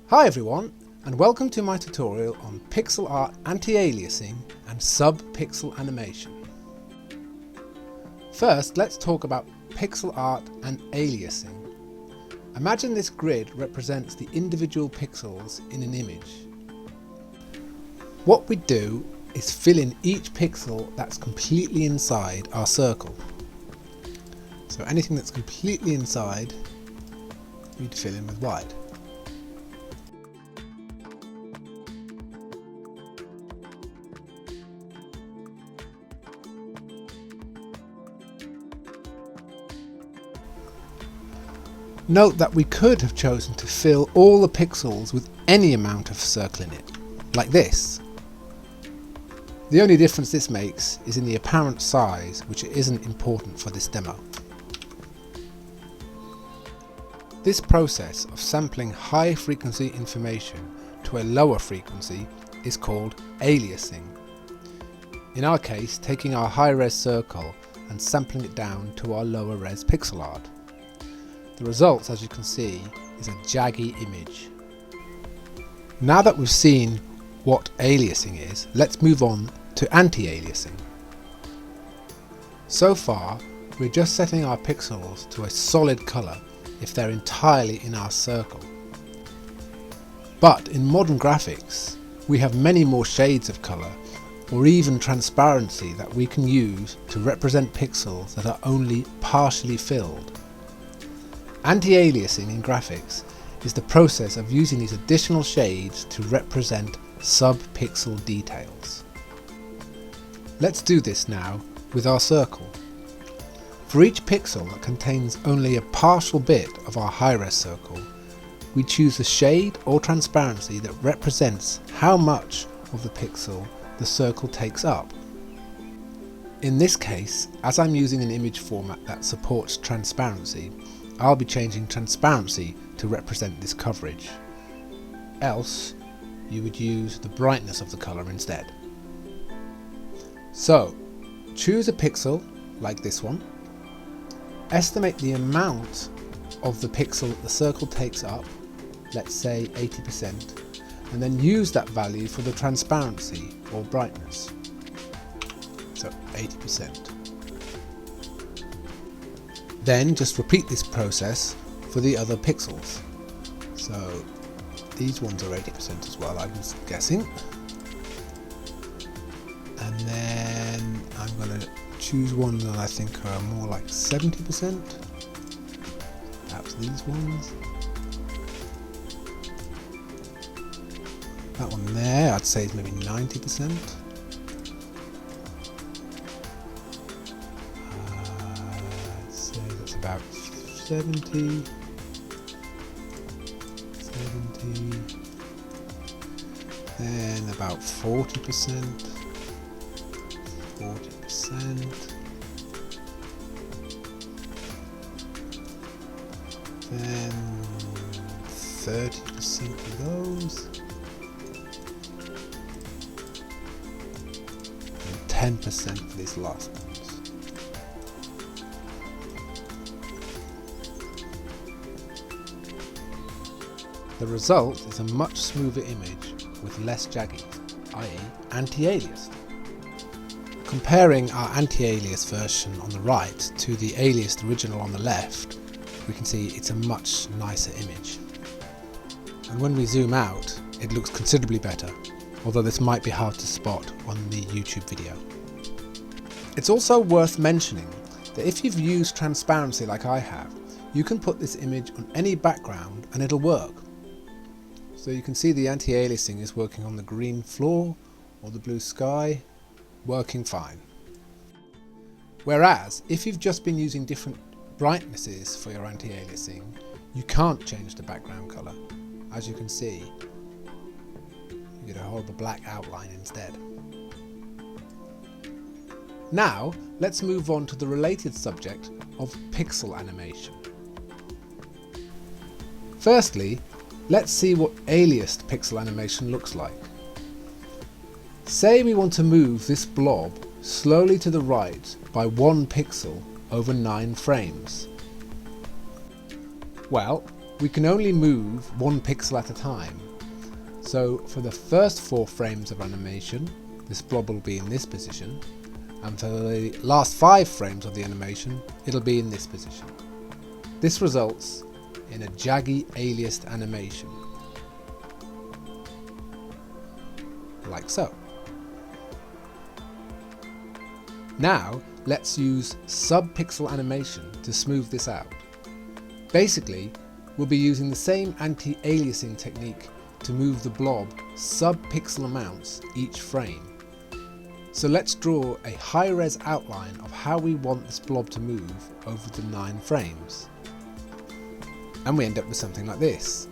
Hi everyone, and welcome to my tutorial on pixel art anti-aliasing and sub-pixel animation. First, let's talk about pixel art and aliasing. Imagine this grid represents the individual pixels in an image. What we do is fill in each pixel that's completely inside our circle. So anything that's completely inside, we'd fill in with white. Note that we could have chosen to fill all the pixels with any amount of circle in it, like this. The only difference this makes is in the apparent size, which isn't important for this demo. This process of sampling high frequency information to a lower frequency is called aliasing. In our case, taking our high-res circle and sampling it down to our lower-res pixel art. The result, as you can see, is a jaggy image. Now that we've seen what aliasing is, let's move on to anti-aliasing. So far, we're just setting our pixels to a solid colour if they're entirely in our circle. But in modern graphics, we have many more shades of colour or even transparency that we can use to represent pixels that are only partially filled. Anti-aliasing in graphics is the process of using these additional shades to represent sub-pixel details. Let's do this now with our circle. For each pixel that contains only a partial bit of our high-res circle, we choose a shade or transparency that represents how much of the pixel the circle takes up. In this case, as I'm using an image format that supports transparency, I'll be changing transparency to represent this coverage. Else, you would use the brightness of the colour instead. So, choose a pixel, like this one, estimate the amount of the pixel that the circle takes up, let's say 80%, and then use that value for the transparency or brightness. So 80%. Then just repeat this process for the other pixels. So these ones are 80% as well, I'm guessing. And then I'm going to choose ones that I think are more like 70%. Perhaps these ones. That one there, I'd say is maybe 90%. About 70, then about 40%, then 30% for those, and 10% for these last ones. The result is a much smoother image with less jaggy, i.e. anti-aliased. Comparing our anti-alias version on the right to the aliased original on the left, we can see it's a much nicer image. And when we zoom out, it looks considerably better, although this might be hard to spot on the YouTube video. It's also worth mentioning that if you've used transparency like I have, you can put this image on any background and it'll work. So you can see the anti-aliasing is working on the green floor or the blue sky, working fine. Whereas, if you've just been using different brightnesses for your anti-aliasing, you can't change the background colour. As you can see, you get a horrible black outline instead. Now, let's move on to the related subject of pixel animation. Firstly, let's see what aliased pixel animation looks like. Say we want to move this blob slowly to the right by 1 pixel over 9 frames. Well, we can only move 1 pixel at a time. So for the first 4 frames of animation, this blob will be in this position, and for the last 5 frames of the animation, it'll be in this position. This results in a jaggy aliased animation, like so. Now let's use sub-pixel animation to smooth this out. Basically, we'll be using the same anti-aliasing technique to move the blob sub-pixel amounts each frame. So let's draw a high-res outline of how we want this blob to move over the 9 frames. And we end up with something like this,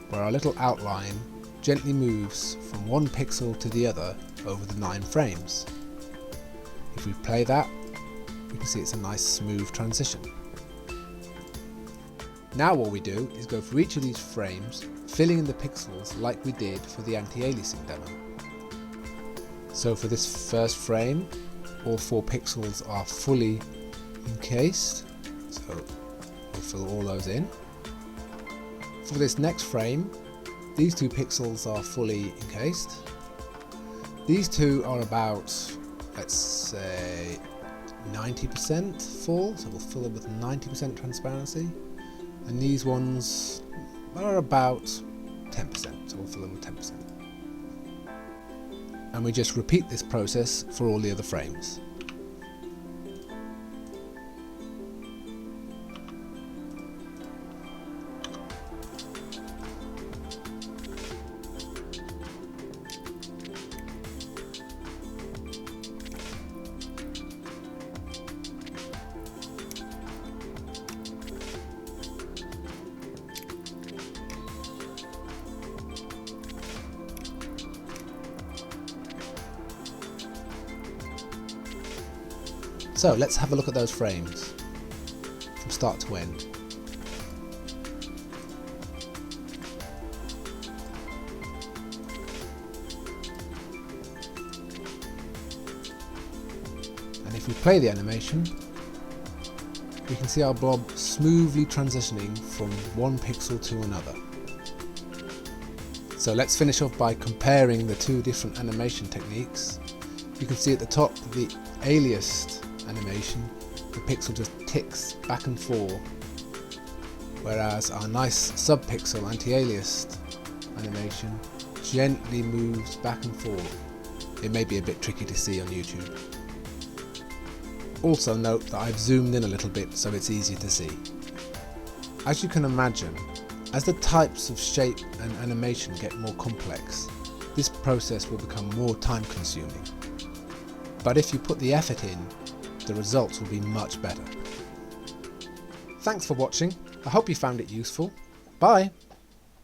where our little outline gently moves from 1 pixel to the other over the 9 frames. If we play that, we can see it's a nice smooth transition. Now what we do is go through each of these frames, filling in the pixels like we did for the anti-aliasing demo. So for this first frame, all 4 pixels are fully encased, so we'll fill all those in. For this next frame, these 2 pixels are fully encased. These 2 are about, let's say, 90% full, so we'll fill it with 90% transparency. And these ones are about 10%, so we'll fill them with 10%. And we just repeat this process for all the other frames. So let's have a look at those frames from start to end. And if we play the animation, we can see our blob smoothly transitioning from 1 pixel to another. So let's finish off by comparing the 2 different animation techniques. You can see at the top the aliased animation, the pixel just ticks back and forth, whereas our nice sub-pixel anti-aliased animation gently moves back and forth. It may be a bit tricky to see on YouTube. Also note that I've zoomed in a little bit so it's easier to see. As you can imagine, as the types of shape and animation get more complex, this process will become more time consuming. But if you put the effort in, the results will be much better. Thanks for watching. I hope you found it useful. Bye!